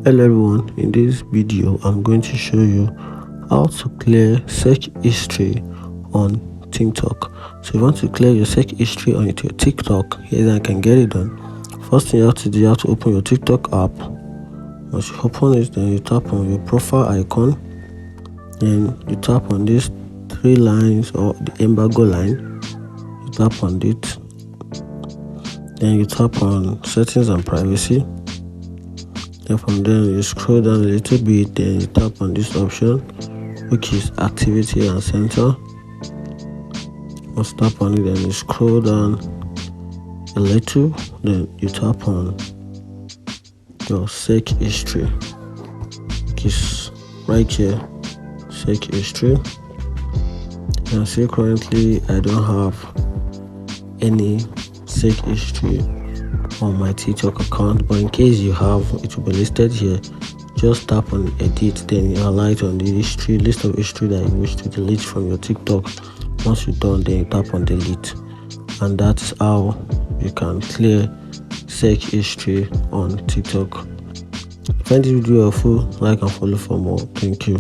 Hello everyone, in this video I'm going to show you how to clear search history on TikTok. So if you want to clear your search history on your TikTok, here's how I can get it done. First thing you have to do, you have to open your TikTok app. Once you open it, then you tap on your profile icon, then you tap on these three lines or the embargo line. You tap on it, then you tap on settings and privacy. Then from there you scroll down a little bit, then you tap on this option which is activity and center. Once you tap on it, then you scroll down a little, then you tap on your search history, which is right here, search history. You can see currently I don't have any search history on my TikTok account, but in case you have, it will be listed here. Just tap on edit, then you highlight on the history, list of history that you wish to delete from your TikTok. Once you're done, then you tap on delete, and that's how you can clear search history on TikTok. If you find this video helpful, like and follow for more. Thank you.